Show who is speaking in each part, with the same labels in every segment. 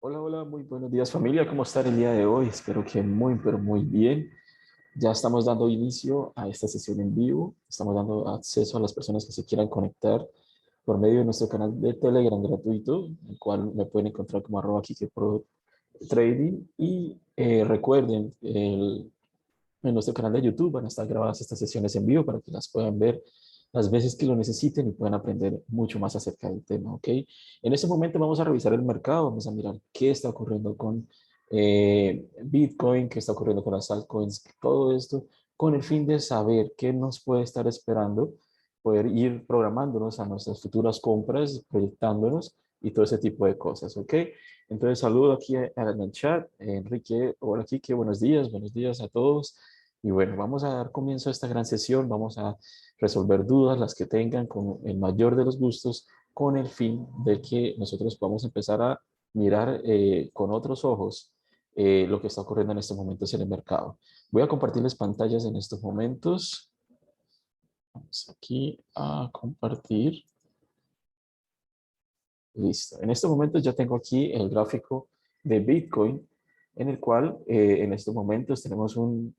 Speaker 1: Hola, hola, muy buenos días familia, ¿cómo están el día de hoy? Espero que muy, pero muy bien. Ya estamos dando inicio a esta sesión en vivo, estamos dando acceso a las personas que se quieran conectar por medio de nuestro canal de Telegram gratuito, el cual me pueden encontrar como @KikeProTrading y recuerden, en nuestro canal de YouTube van a estar grabadas estas sesiones en vivo para que las puedan ver las veces que lo necesiten y puedan aprender mucho más acerca del tema, ¿ok? En este momento vamos a revisar el mercado, vamos a mirar qué está ocurriendo con Bitcoin, qué está ocurriendo con las altcoins, todo esto con el fin de saber qué nos puede estar esperando, poder ir programándonos a nuestras futuras compras, proyectándonos y todo ese tipo de cosas, ¿ok? Entonces saludo aquí en el chat, Enrique, hola Kike, buenos días a todos. Y bueno, vamos a dar comienzo a esta gran sesión, vamos a resolver dudas, las que tengan, con el mayor de los gustos, con el fin de que nosotros podamos empezar a mirar con otros ojos lo que está ocurriendo en estos momentos en el mercado. Voy a compartirles pantallas en estos momentos. Vamos aquí a compartir. Listo. En estos momentos ya tengo aquí el gráfico de Bitcoin, en el cual en estos momentos tenemos un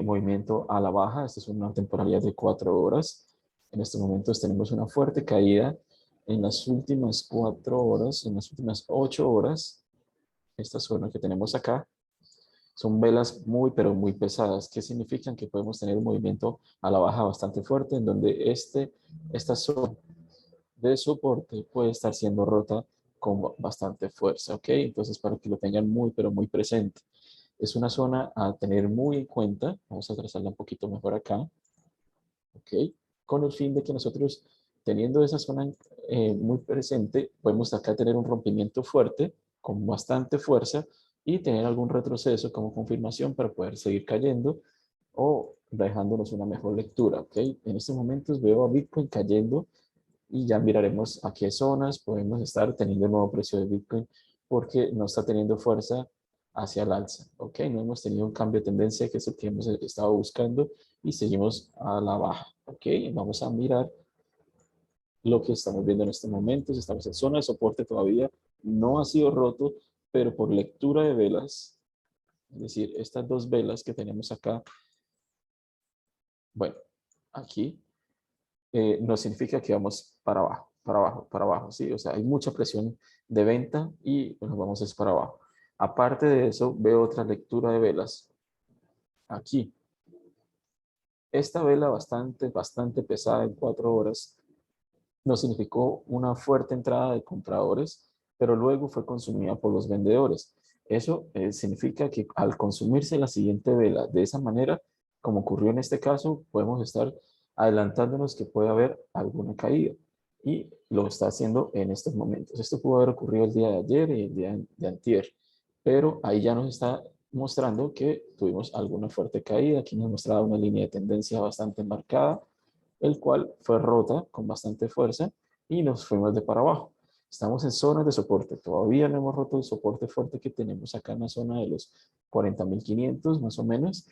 Speaker 1: movimiento a la baja. Esta es una temporalidad de 4 horas. En estos momentos tenemos una fuerte caída en las últimas 4 horas, en las últimas 8 horas. Esta zona que tenemos acá son velas muy, pero muy pesadas, que significan que podemos tener un movimiento a la baja bastante fuerte, en donde esta zona de soporte puede estar siendo rota con bastante fuerza, ¿ok? Entonces, para que lo tengan muy, pero muy presente. Es una zona a tener muy en cuenta. Vamos a trazarla un poquito mejor acá, ¿ok? Con el fin de que nosotros, teniendo esa zona muy presente, podemos acá tener un rompimiento fuerte, con bastante fuerza, y tener algún retroceso como confirmación para poder seguir cayendo o dejándonos una mejor lectura, ¿ok? En estos momentos veo a Bitcoin cayendo y ya miraremos a qué zonas podemos estar teniendo el nuevo precio de Bitcoin porque no está teniendo fuerza hacia el alza, ¿ok? No hemos tenido un cambio de tendencia que es el que hemos estado buscando y seguimos a la baja, ¿ok? Vamos a mirar lo que estamos viendo en este momento. Estamos en zona de soporte todavía, no ha sido roto, pero por lectura de velas, es decir, estas dos velas que tenemos acá, bueno, aquí no significa que vamos para abajo, para abajo, para abajo, ¿sí? O sea, hay mucha presión de venta y nos vamos es para abajo. Aparte de eso, veo otra lectura de velas aquí. Esta vela bastante pesada en 4 horas nos significó una fuerte entrada de compradores, pero luego fue consumida por los vendedores. Eso significa que al consumirse la siguiente vela de esa manera, como ocurrió en este caso, podemos estar adelantándonos que puede haber alguna caída. Y lo está haciendo en estos momentos. Esto pudo haber ocurrido el día de ayer y el día de antier, pero ahí ya nos está mostrando que tuvimos alguna fuerte caída. Aquí nos mostraba una línea de tendencia bastante marcada, el cual fue rota con bastante fuerza y nos fuimos de para abajo. Estamos en zonas de soporte. Todavía no hemos roto el soporte fuerte que tenemos acá en la zona de los 40.500 más o menos.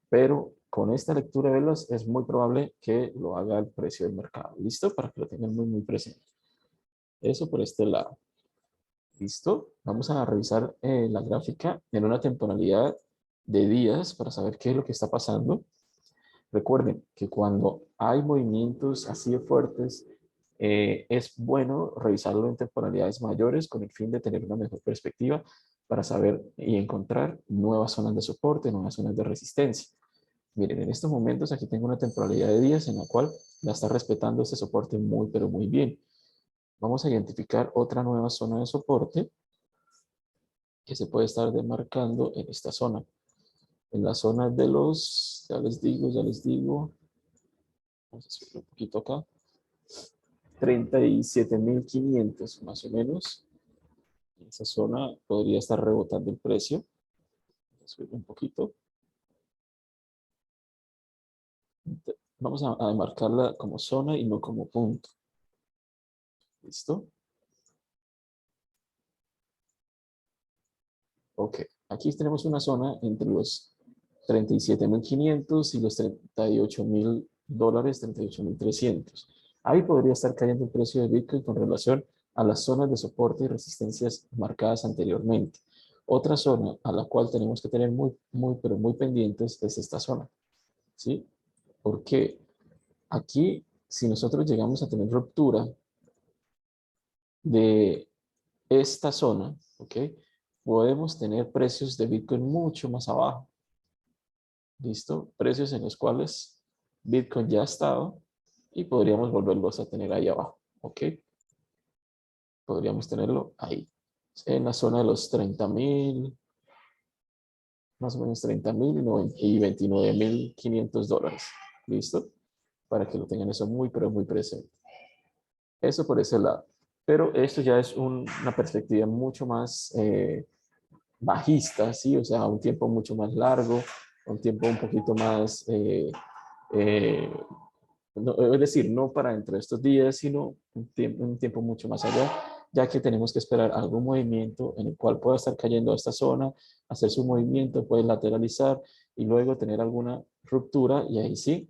Speaker 1: Pero con esta lectura de velas es muy probable que lo haga el precio del mercado. ¿Listo? Para que lo tengan muy, muy presente. Eso por este lado. ¿Listo? Vamos a revisar la gráfica en una temporalidad de días para saber qué es lo que está pasando. Recuerden que cuando hay movimientos así de fuertes, es bueno revisarlo en temporalidades mayores con el fin de tener una mejor perspectiva para saber y encontrar nuevas zonas de soporte, nuevas zonas de resistencia. Miren, en estos momentos aquí tengo una temporalidad de días en la cual la está respetando este soporte muy, pero muy bien. Vamos a identificar otra nueva zona de soporte que se puede estar demarcando en esta zona. En la zona de los, ya les digo, vamos a subir un poquito acá, 37.500 más o menos. En esa zona podría estar rebotando el precio. Voy a subir un poquito. Vamos a marcarla como zona y no como punto. ¿Listo? Ok. Aquí tenemos una zona entre los 37.500 y los $38.000, 38.300. Ahí podría estar cayendo el precio de Bitcoin con relación a las zonas de soporte y resistencias marcadas anteriormente. Otra zona a la cual tenemos que tener pero muy pendientes es esta zona, ¿sí? Porque aquí, si nosotros llegamos a tener ruptura de esta zona, ¿ok? Podemos tener precios de Bitcoin mucho más abajo. ¿Listo? Precios en los cuales Bitcoin ya ha estado y podríamos volverlos a tener ahí abajo, ¿ok? Podríamos tenerlo ahí, en la zona de los 30,000, más o menos 30,000 y 29,500 dólares. ¿Listo? Para que lo tengan eso muy, pero muy presente. Eso por ese lado. Pero esto ya es una perspectiva mucho más bajista, ¿sí? O sea, un tiempo mucho más largo, un tiempo un poquito más, eh, no, es decir, no para dentro de estos días, sino un tiempo mucho más allá, ya que tenemos que esperar algún movimiento en el cual pueda estar cayendo a esta zona, hacer su movimiento, puede lateralizar y luego tener alguna ruptura y ahí sí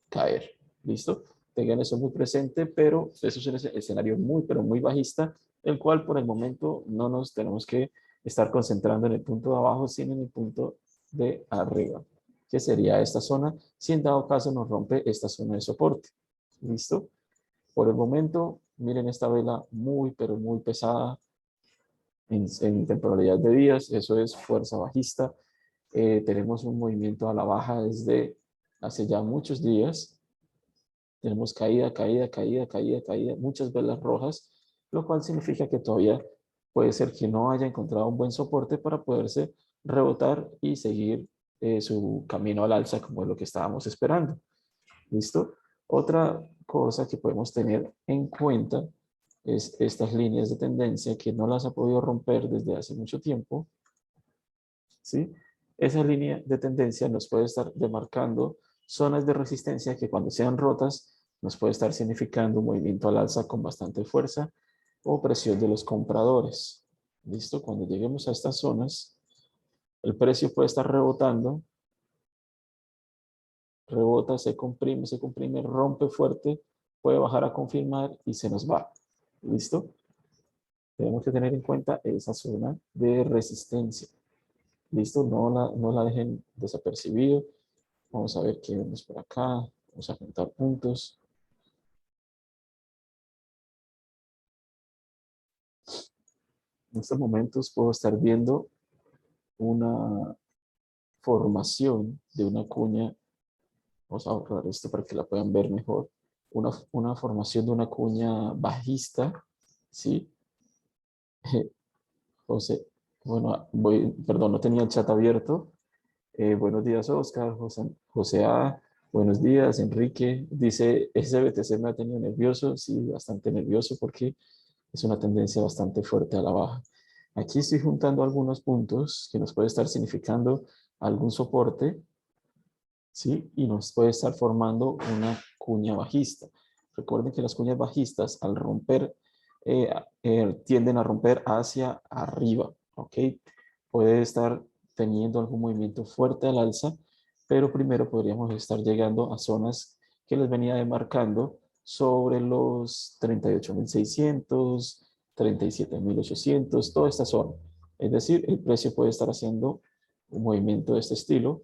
Speaker 1: caer. ¿Listo? Tengan eso muy presente, pero eso es un escenario muy, pero muy bajista, el cual por el momento no nos tenemos que estar concentrando en el punto de abajo, sino en el punto de arriba, que sería esta zona, si en dado caso nos rompe esta zona de soporte. ¿Listo? Por el momento, miren esta vela muy, pero muy pesada en temporalidad de días, eso es fuerza bajista. Tenemos un movimiento a la baja desde hace ya muchos días. Tenemos caída, caída, caída, caída, caída, muchas velas rojas, lo cual significa que todavía puede ser que no haya encontrado un buen soporte para poderse rebotar y seguir su camino al alza como es lo que estábamos esperando. ¿Listo? Otra cosa que podemos tener en cuenta es estas líneas de tendencia que no las ha podido romper desde hace mucho tiempo, ¿sí? Esa línea de tendencia nos puede estar demarcando zonas de resistencia que cuando sean rotas nos puede estar significando un movimiento al alza con bastante fuerza o presión de los compradores. ¿Listo? Cuando lleguemos a estas zonas, el precio puede estar rebotando, rebota, se comprime, rompe fuerte, puede bajar a confirmar y se nos va. ¿Listo? Tenemos que tener en cuenta esa zona de resistencia. ¿Listo? No la dejen desapercibido. Vamos a ver qué vemos por acá. Vamos a contar puntos. En estos momentos puedo estar viendo una formación de una cuña. Vamos a borrar esto para que la puedan ver mejor. Una formación de una cuña bajista, ¿sí? José, bueno, perdón, no tenía el chat abierto. Buenos días, Oscar, José A. Buenos días, Enrique. Dice, ese BTC me ha tenido nervioso, sí, bastante nervioso porque es una tendencia bastante fuerte a la baja. Aquí estoy juntando algunos puntos que nos puede estar significando algún soporte, ¿sí? Y nos puede estar formando una cuña bajista. Recuerden que las cuñas bajistas al romper tienden a romper hacia arriba, ¿ok? Puede estar teniendo algún movimiento fuerte al alza, pero primero podríamos estar llegando a zonas que les venía demarcando sobre los 38,600, 37,800, toda esta zona. Es decir, el precio puede estar haciendo un movimiento de este estilo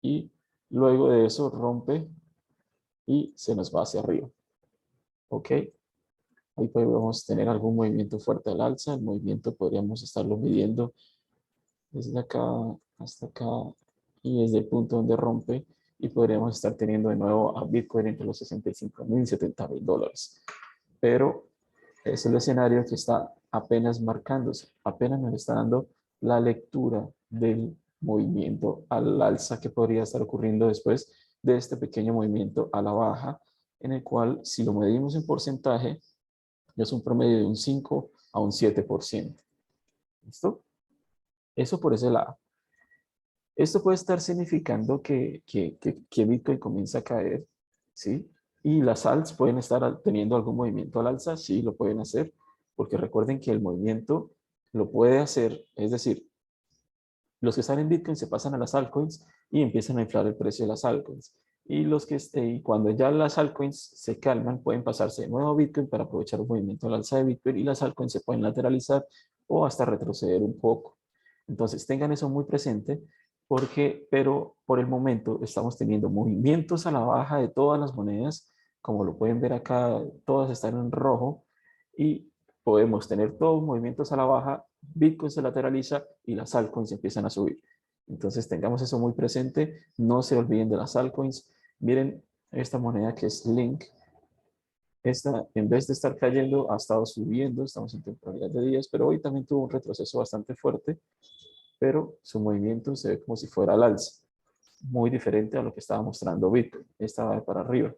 Speaker 1: y luego de eso rompe y se nos va hacia arriba. ¿Ok? Ahí podemos tener algún movimiento fuerte al alza. El movimiento podríamos estarlo midiendo desde acá hasta acá y desde el punto donde rompe y podríamos estar teniendo de nuevo a Bitcoin entre los 65,000 y 70,000 dólares. Pero es el escenario que está apenas marcándose, apenas nos está dando la lectura del movimiento al alza que podría estar ocurriendo después de este pequeño movimiento a la baja, en el cual si lo medimos en porcentaje, es un promedio de un 5 a un 7%. ¿Listo? Eso por ese lado. Esto puede estar significando que Bitcoin comienza a caer, ¿sí? Y las alts pueden estar teniendo algún movimiento al alza, sí, lo pueden hacer, porque recuerden que el movimiento lo puede hacer, es decir, los que están en Bitcoin se pasan a las altcoins y empiezan a inflar el precio de las altcoins. y los que y cuando ya las altcoins se calman, pueden pasarse de nuevo a Bitcoin para aprovechar un movimiento al alza de Bitcoin y las altcoins se pueden lateralizar o hasta retroceder un poco. Entonces tengan eso muy presente pero por el momento estamos teniendo movimientos a la baja de todas las monedas, como lo pueden ver acá, todas están en rojo y podemos tener todos movimientos a la baja, Bitcoin se lateraliza y las altcoins empiezan a subir. Entonces tengamos eso muy presente, no se olviden de las altcoins. Miren esta moneda que es Link. Esta, en vez de estar cayendo, ha estado subiendo. Estamos en temporalidad de días, pero hoy también tuvo un retroceso bastante fuerte, pero su movimiento se ve como si fuera al alza. Muy diferente a lo que estaba mostrando Bitcoin. Esta va para arriba.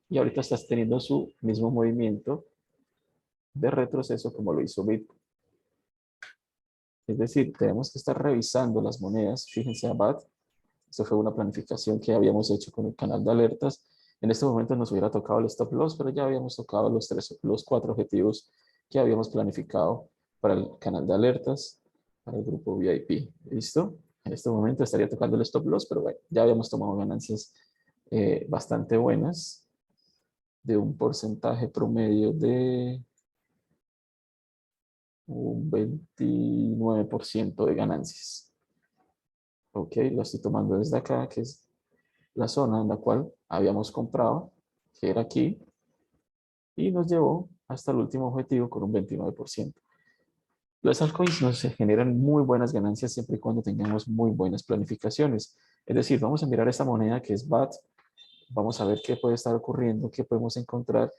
Speaker 1: Y ahorita estás teniendo su mismo movimiento de retroceso como lo hizo Bitcoin. Es decir, tenemos que estar revisando las monedas. Fíjense, Abad. Esto fue una planificación que habíamos hecho con el canal de alertas. En este momento nos hubiera tocado el stop loss, pero ya habíamos tocado los 4 objetivos que habíamos planificado para el canal de alertas, para el grupo VIP. ¿Listo? En este momento estaría tocando el stop loss, pero bueno, ya habíamos tomado ganancias bastante buenas de un porcentaje promedio de un 29% de ganancias. Ok, lo estoy tomando desde acá, que es la zona en la cual habíamos comprado, que era aquí, y nos llevó hasta el último objetivo con un 29%. Los altcoins nos generan muy buenas ganancias siempre y cuando tengamos muy buenas planificaciones. Es decir, vamos a mirar esta moneda que es BAT, vamos a ver qué puede estar ocurriendo, qué podemos encontrar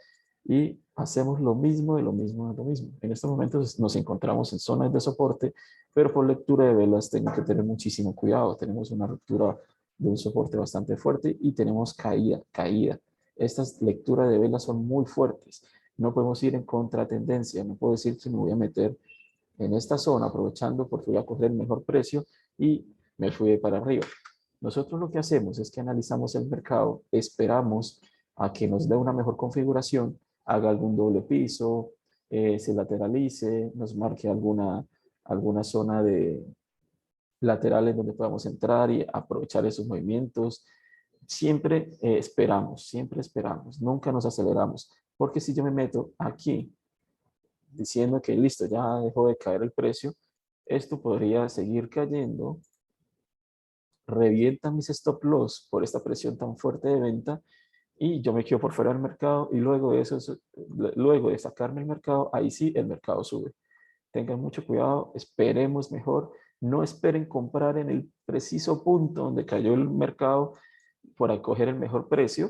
Speaker 1: y hacemos lo mismo de lo mismo de lo mismo. En estos momentos nos encontramos en zonas de soporte, pero por lectura de velas tengo que tener muchísimo cuidado. Tenemos una ruptura de un soporte bastante fuerte y tenemos caída. Estas lecturas de velas son muy fuertes. No podemos ir en contratendencia. No puedo decir que me voy a meter en esta zona aprovechando porque voy a coger el mejor precio y me fui para arriba. Nosotros lo que hacemos es que analizamos el mercado, esperamos a que nos dé una mejor configuración, haga algún doble piso, se lateralice, nos marque alguna zona de lateral en donde podamos entrar y aprovechar esos movimientos. Siempre esperamos, nunca nos aceleramos, porque si yo me meto aquí diciendo que listo, ya dejó de caer el precio, esto podría seguir cayendo, revienta mis stop loss por esta presión tan fuerte de venta y yo me quedo por fuera del mercado y luego de eso, luego de sacarme el mercado, ahí sí el mercado sube. Tengan mucho cuidado, esperemos mejor, no esperen comprar en el preciso punto donde cayó el mercado para coger el mejor precio,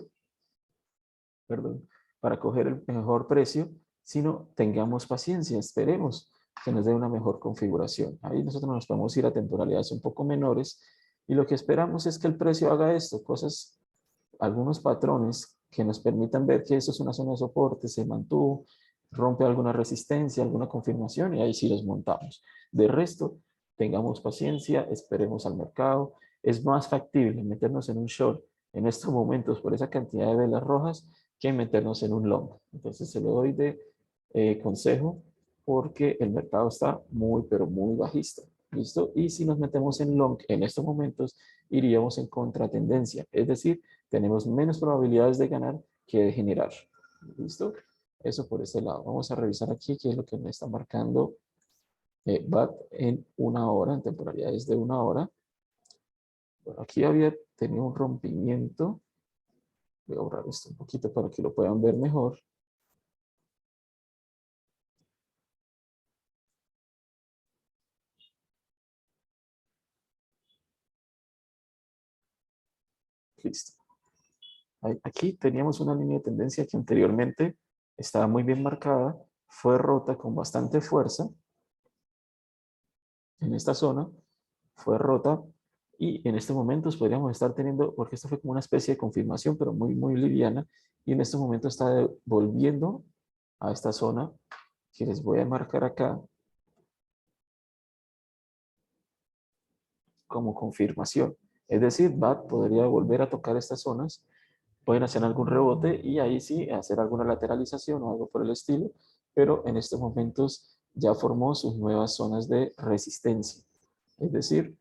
Speaker 1: perdón, para coger el mejor precio, sino tengamos paciencia, esperemos que nos dé una mejor configuración. Ahí nosotros nos podemos ir a temporalidades un poco menores y lo que esperamos es que el precio haga esto, algunos patrones que nos permitan ver que eso es una zona de soporte, se mantuvo, rompe alguna resistencia, alguna confirmación y ahí sí los montamos. De resto, tengamos paciencia, esperemos al mercado. Es más factible meternos en un short en estos momentos por esa cantidad de velas rojas que meternos en un long. Entonces se lo doy de consejo porque el mercado está muy, pero muy bajista. ¿Listo? Y si nos metemos en long en estos momentos, iríamos en contratendencia. Es decir, tenemos menos probabilidades de ganar que de generar. ¿Listo? Eso por ese lado. Vamos a revisar aquí qué es lo que me está marcando BAT en una hora, en temporalidades de una hora. Bueno, aquí había tenido un rompimiento. Voy a borrar esto un poquito para que lo puedan ver mejor. Listo. Aquí teníamos una línea de tendencia que anteriormente estaba muy bien marcada, fue rota con bastante fuerza en esta zona, fue rota y en estos momentos podríamos estar teniendo, porque esto fue como una especie de confirmación, pero muy, muy liviana, y en estos momentos está volviendo a esta zona que les voy a marcar acá como confirmación. Es decir, BAT podría volver a tocar estas zonas, pueden hacer algún rebote y ahí sí hacer alguna lateralización o algo por el estilo, pero en estos momentos ya formó sus nuevas zonas de resistencia. Es decir,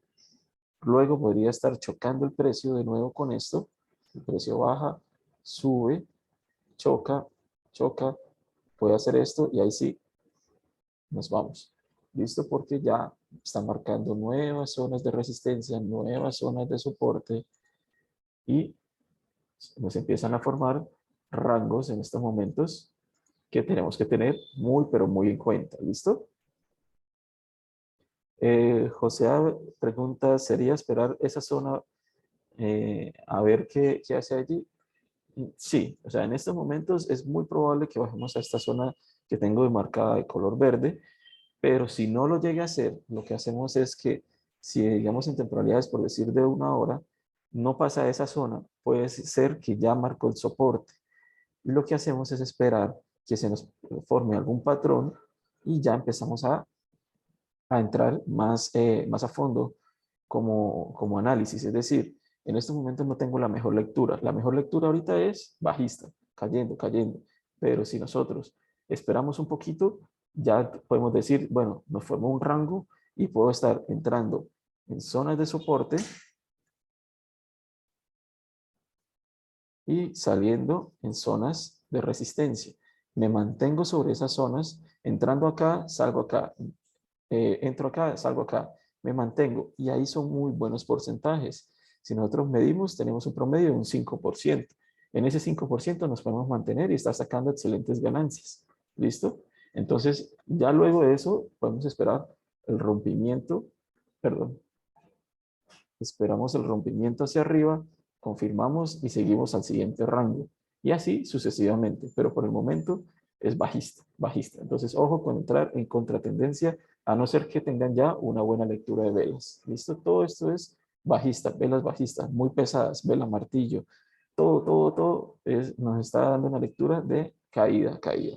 Speaker 1: luego podría estar chocando el precio de nuevo con esto El precio baja, sube, choca, choca, puede hacer esto y ahí sí nos vamos. ¿Listo? Porque ya están marcando nuevas zonas de resistencia, nuevas zonas de soporte y nos empiezan a formar rangos en estos momentos que tenemos que tener muy, pero muy en cuenta. ¿Listo? José pregunta, ¿sería esperar esa zona a ver qué hace allí? Sí, o sea, en estos momentos es muy probable que bajemos a esta zona que tengo demarcada de color verde, pero si no lo llegue a hacer, lo que hacemos es que si digamos en temporalidades, por decir de 1 hora, no pasa esa zona, puede ser que ya marcó el soporte. Y lo que hacemos es esperar que se nos forme algún patrón y ya empezamos a entrar más a fondo como análisis. Es decir, en estos momentos no tengo la mejor lectura. La mejor lectura ahorita es bajista, cayendo, cayendo. Pero si nosotros esperamos un poquito, ya podemos decir, bueno, nos formó un rango y puedo estar entrando en zonas de soporte y saliendo en zonas de resistencia. Me mantengo sobre esas zonas, entrando acá, salgo acá, entro acá, salgo acá, me mantengo. Y ahí son muy buenos porcentajes. Si nosotros medimos, tenemos un promedio de un 5%. En ese 5% nos podemos mantener y estar sacando excelentes ganancias. ¿Listo? Entonces, ya luego de eso, podemos esperar el rompimiento, perdón, esperamos el rompimiento hacia arriba, confirmamos y seguimos al siguiente rango. Y así sucesivamente, pero por el momento es bajista, bajista. Entonces, ojo con entrar en contratendencia, a no ser que tengan ya una buena lectura de velas. ¿Listo? Todo esto es bajista, velas bajistas, muy pesadas, vela martillo. Todo nos está dando una lectura de caída, caída.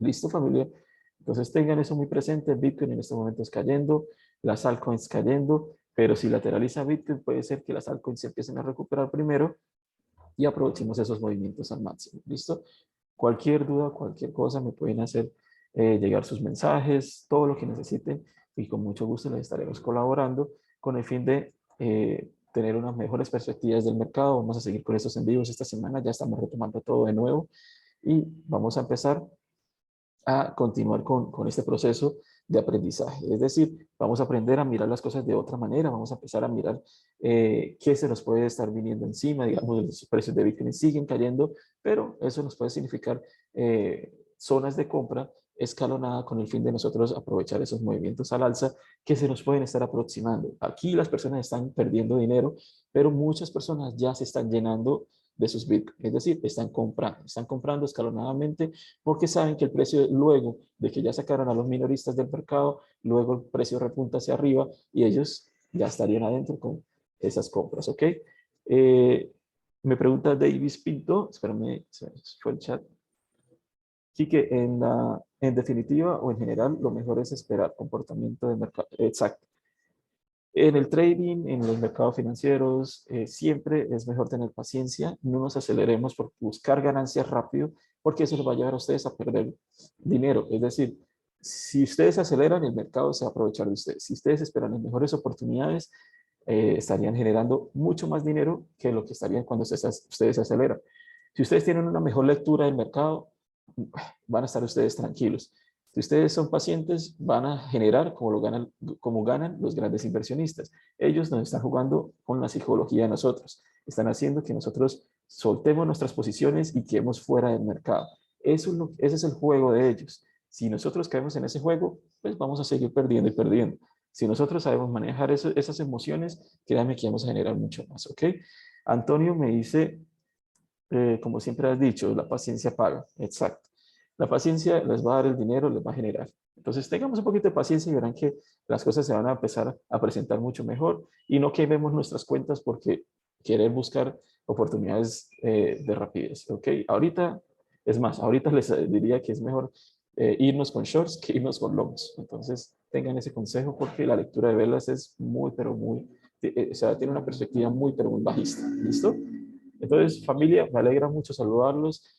Speaker 1: ¿Listo, familia? Entonces tengan eso muy presente. Bitcoin en este momento es cayendo, las altcoins cayendo, pero si lateraliza Bitcoin puede ser que las altcoins se empiecen a recuperar primero y aprovechemos esos movimientos al máximo. ¿Listo? Cualquier duda, cualquier cosa me pueden hacer llegar sus mensajes, todo lo que necesiten y con mucho gusto les estaremos colaborando con el fin de tener unas mejores perspectivas del mercado. Vamos a seguir con estos en vivos esta semana, ya estamos retomando todo de nuevo y vamos a empezar a continuar con este proceso de aprendizaje. Es decir, vamos a aprender a mirar las cosas de otra manera, vamos a empezar a mirar qué se nos puede estar viniendo encima, digamos, los precios de Bitcoin siguen cayendo, pero eso nos puede significar zonas de compra escalonada con el fin de nosotros aprovechar esos movimientos al alza que se nos pueden estar aproximando. Aquí las personas están perdiendo dinero, pero muchas personas ya se están llenando de sus Bitcoin, es decir, están comprando escalonadamente porque saben que el precio luego de que ya sacaron a los minoristas del mercado, luego el precio repunta hacia arriba y ellos ya estarían adentro con esas compras, ¿ok? Me pregunta Davis Pinto, espérame, se fue el chat. Sí que en definitiva o en general lo mejor es esperar comportamiento de mercado. Exacto. En el trading, en los mercados financieros, siempre es mejor tener paciencia, no nos aceleremos por buscar ganancias rápido, porque eso les va a llevar a ustedes a perder dinero. Es decir, si ustedes se aceleran, el mercado se va a aprovechar de ustedes. Si ustedes esperan las mejores oportunidades, estarían generando mucho más dinero que lo que estarían cuando ustedes se aceleran. Si ustedes tienen una mejor lectura del mercado, van a estar ustedes tranquilos. Si ustedes son pacientes, van a generar como ganan los grandes inversionistas. Ellos nos están jugando con la psicología de nosotros. Están haciendo que nosotros soltemos nuestras posiciones y quedemos fuera del mercado. Ese es el juego de ellos. Si nosotros caemos en ese juego, pues vamos a seguir perdiendo y perdiendo. Si nosotros sabemos manejar esas emociones, créanme que vamos a generar mucho más, ¿ok? Antonio me dice, como siempre has dicho, la paciencia paga. Exacto. La paciencia les va a dar el dinero, les va a generar. Entonces tengamos un poquito de paciencia y verán que las cosas se van a empezar a presentar mucho mejor y no quememos nuestras cuentas porque querer buscar oportunidades de rapidez. ¿Ok? Ahorita, es más, ahorita les diría que es mejor irnos con shorts que irnos con longs. Entonces tengan ese consejo porque la lectura de velas es muy, pero muy, o sea, tiene una perspectiva muy, pero muy bajista. ¿Listo? Entonces, familia, me alegra mucho saludarlos.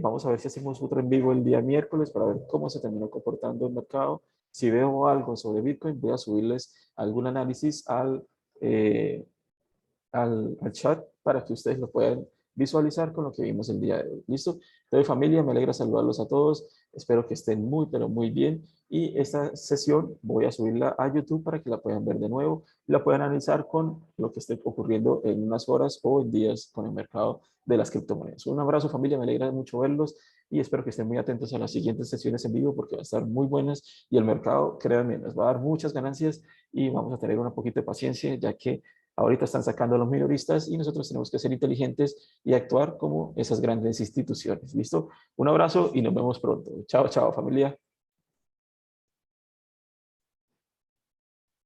Speaker 1: Vamos a ver si hacemos otro en vivo el día miércoles para ver cómo se terminó comportando el mercado. Si veo algo sobre Bitcoin, voy a subirles algún análisis al chat para que ustedes lo puedan visualizar con lo que vimos el día de hoy. ¿Listo? Entonces, familia, me alegra saludarlos a todos. Espero que estén muy, pero muy bien. Y esta sesión voy a subirla a YouTube para que la puedan ver de nuevo y la puedan analizar con lo que esté ocurriendo en unas horas o en días con el mercado de las criptomonedas. Un abrazo, familia. Me alegra mucho verlos y espero que estén muy atentos a las siguientes sesiones en vivo porque van a estar muy buenas y el mercado, créanme, nos va a dar muchas ganancias y vamos a tener un poquito de paciencia, ya que ahorita están sacando a los minoristas y nosotros tenemos que ser inteligentes y actuar como esas grandes instituciones. ¿Listo? Un abrazo y nos vemos pronto. Chao, chao, familia.